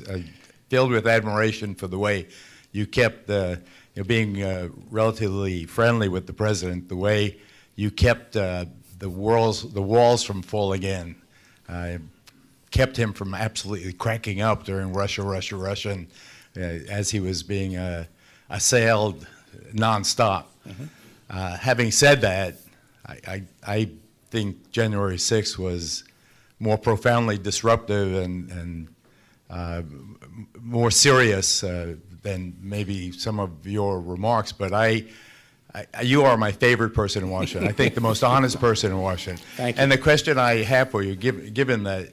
was filled with admiration for the way you kept being relatively friendly with the president, the way you kept the walls from falling in, kept him from absolutely cracking up during Russia, and, as he was being assailed nonstop. Mm-hmm. Having said that, I think January 6th was more profoundly disruptive and more serious than maybe some of your remarks, but you are my favorite person in Washington. I think the most honest person in Washington. Thank you. And the question I have for you, given that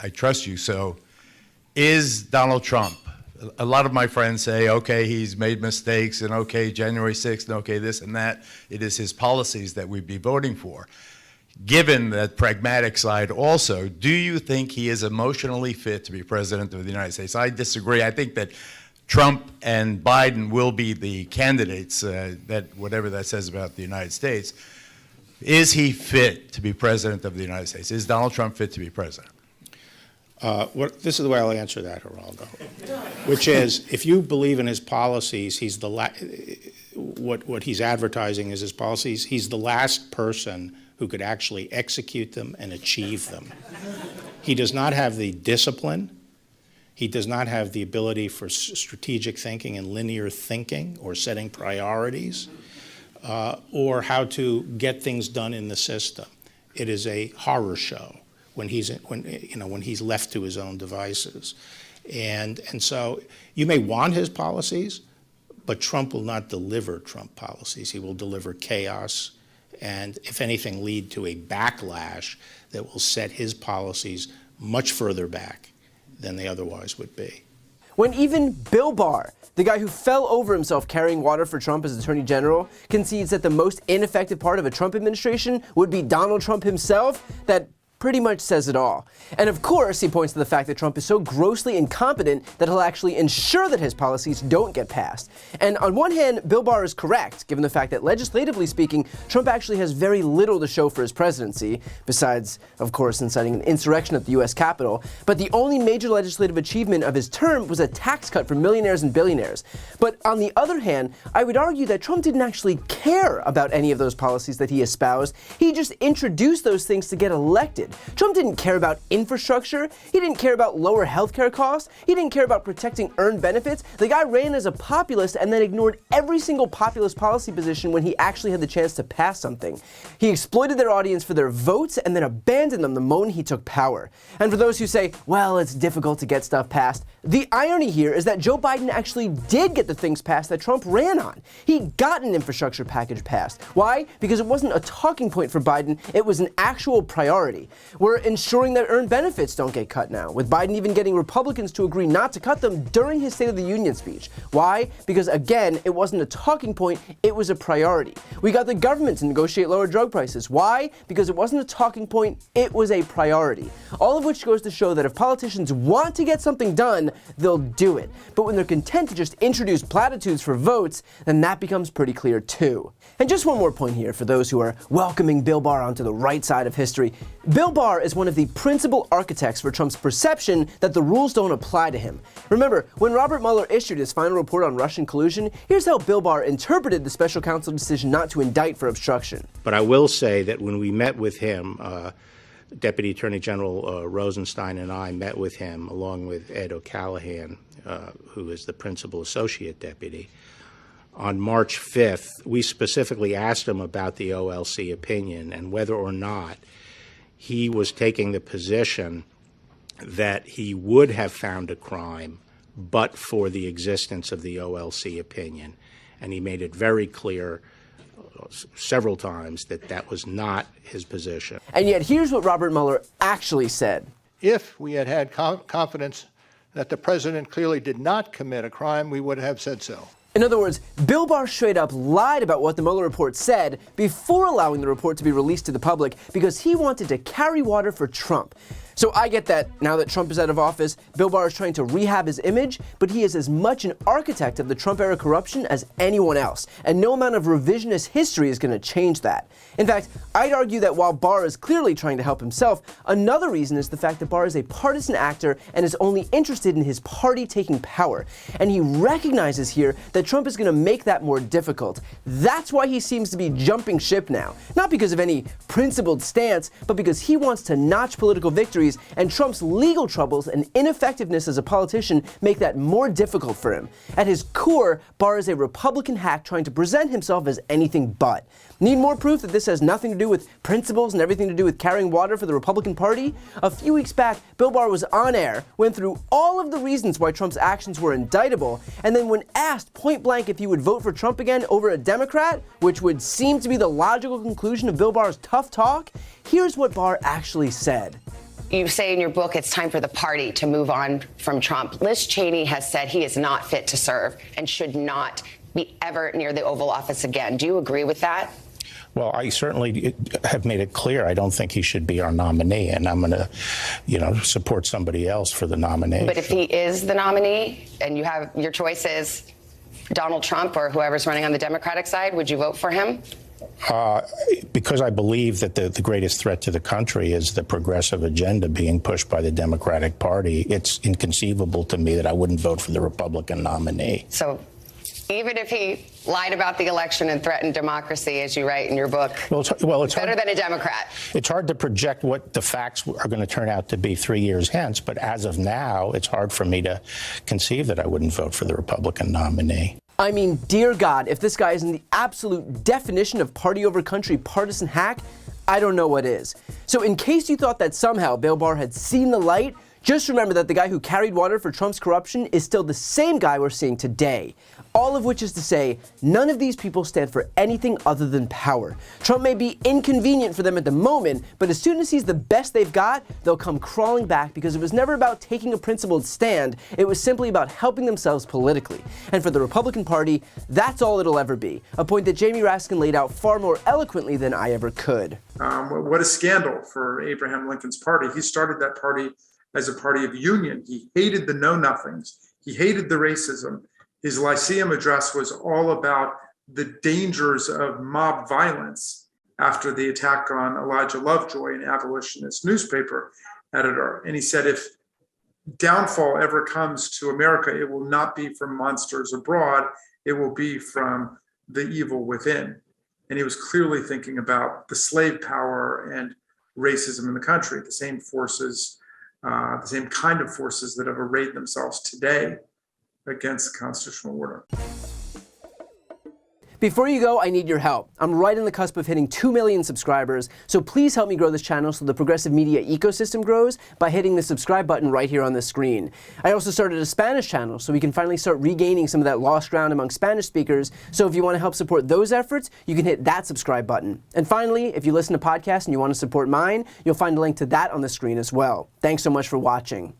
I trust you so, is Donald Trump, a lot of my friends say, okay, he's made mistakes, and okay, January 6th, and okay, this and that. It is his policies that we'd be voting for. Given that pragmatic side also, do you think he is emotionally fit to be president of the United States? I disagree. I think that Trump and Biden will be the candidates, that whatever that says about the United States. Is he fit to be president of the United States? Is Donald Trump fit to be president? This is the way I'll answer that, Geraldo, which is, if you believe in his policies, he's what he's advertising as his policies, he's the last person who could actually execute them and achieve them. He does not have the discipline. He does not have the ability for strategic thinking and linear thinking or setting priorities, or how to get things done in the system. It is a horror show when he's left to his own devices. And so you may want his policies, but Trump will not deliver Trump policies. He will deliver chaos and, if anything, lead to a backlash that will set his policies much further back than they otherwise would be. When even Bill Barr, the guy who fell over himself carrying water for Trump as Attorney General, concedes that the most ineffective part of a Trump administration would be Donald Trump himself, that pretty much says it all. And of course, he points to the fact that Trump is so grossly incompetent that he'll actually ensure that his policies don't get passed. And on one hand, Bill Barr is correct, given the fact that legislatively speaking, Trump actually has very little to show for his presidency, besides, of course, inciting an insurrection at the U.S. Capitol. But the only major legislative achievement of his term was a tax cut for millionaires and billionaires. But on the other hand, I would argue that Trump didn't actually care about any of those policies that he espoused. He just introduced those things to get elected. Trump didn't care about infrastructure. He didn't care about lower healthcare costs. He didn't care about protecting earned benefits. The guy ran as a populist and then ignored every single populist policy position when he actually had the chance to pass something. He exploited their audience for their votes and then abandoned them the moment he took power. And for those who say, well, it's difficult to get stuff passed, the irony here is that Joe Biden actually did get the things passed that Trump ran on. He got an infrastructure package passed. Why? Because it wasn't a talking point for Biden, it was an actual priority. We're ensuring that earned benefits don't get cut now, with Biden even getting Republicans to agree not to cut them during his State of the Union speech. Why? Because again, it wasn't a talking point, it was a priority. We got the government to negotiate lower drug prices. Why? Because it wasn't a talking point, it was a priority. All of which goes to show that if politicians want to get something done, they'll do it. But when they're content to just introduce platitudes for votes, then that becomes pretty clear too. And just one more point here for those who are welcoming Bill Barr onto the right side of history. Bill Barr is one of the principal architects for Trump's perception that the rules don't apply to him. Remember, when Robert Mueller issued his final report on Russian collusion, here's how Bill Barr interpreted the special counsel decision not to indict for obstruction. But I will say that when we met with him, Deputy Attorney General Rosenstein and I met with him, along with Ed O'Callaghan, who is the principal associate deputy. On March 5th, we specifically asked him about the OLC opinion and whether or not he was taking the position that he would have found a crime but for the existence of the OLC opinion. And he made it very clear several times that that was not his position. And yet here's what Robert Mueller actually said. If we had had confidence that the president clearly did not commit a crime, we would have said so. In other words, Bill Barr straight up lied about what the Mueller report said before allowing the report to be released to the public because he wanted to carry water for Trump. So I get that now that Trump is out of office, Bill Barr is trying to rehab his image, but he is as much an architect of the Trump-era corruption as anyone else, and no amount of revisionist history is going to change that. In fact, I'd argue that while Barr is clearly trying to help himself, another reason is the fact that Barr is a partisan actor and is only interested in his party taking power. And he recognizes here that Trump is going to make that more difficult. That's why he seems to be jumping ship now. Not because of any principled stance, but because he wants to notch political victories, and Trump's legal troubles and ineffectiveness as a politician make that more difficult for him. At his core, Barr is a Republican hack trying to present himself as anything but. Need more proof that this has nothing to do with principles and everything to do with carrying water for the Republican Party? A few weeks back, Bill Barr was on air, went through all of the reasons why Trump's actions were indictable, and then when asked point blank if he would vote for Trump again over a Democrat, which would seem to be the logical conclusion of Bill Barr's tough talk, here's what Barr actually said. You say in your book it's time for the party to move on from Trump. Liz Cheney has said he is not fit to serve and should not be ever near the Oval Office again. Do you agree with that? Well, I certainly have made it clear I don't think he should be our nominee, and I'm going to, support somebody else for the nomination. But if he is the nominee and you have your choice is Donald Trump or whoever's running on the Democratic side, would you vote for him? Because I believe that the greatest threat to the country is the progressive agenda being pushed by the Democratic Party, it's inconceivable to me that I wouldn't vote for the Republican nominee. So even if he lied about the election and threatened democracy, as you write in your book, it's better than a Democrat. It's hard to project what the facts are going to turn out to be 3 years hence, but as of now, it's hard for me to conceive that I wouldn't vote for the Republican nominee. I mean, dear God, if this guy isn't the absolute definition of party over country partisan hack, I don't know what is. So in case you thought that somehow Bill Barr had seen the light, just remember that the guy who carried water for Trump's corruption is still the same guy we're seeing today. All of which is to say, none of these people stand for anything other than power. Trump may be inconvenient for them at the moment, but as soon as he's the best they've got, they'll come crawling back because it was never about taking a principled stand, it was simply about helping themselves politically. And for the Republican Party, that's all it'll ever be, a point that Jamie Raskin laid out far more eloquently than I ever could. What a scandal for Abraham Lincoln's party. He started that party as a party of union. He hated the know-nothings. He hated the racism. His Lyceum address was all about the dangers of mob violence after the attack on Elijah Lovejoy, an abolitionist newspaper editor. And he said, if downfall ever comes to America, it will not be from monsters abroad, it will be from the evil within. And he was clearly thinking about the slave power and racism in the country, the same forces, the same kind of forces that have arrayed themselves today against the constitutional order. Before you go, I need your help. I'm right on the cusp of hitting 2 million subscribers, so please help me grow this channel so the progressive media ecosystem grows by hitting the subscribe button right here on the screen. I also started a Spanish channel so we can finally start regaining some of that lost ground among Spanish speakers, so if you want to help support those efforts, you can hit that subscribe button. And finally, if you listen to podcasts and you want to support mine, you'll find a link to that on the screen as well. Thanks so much for watching.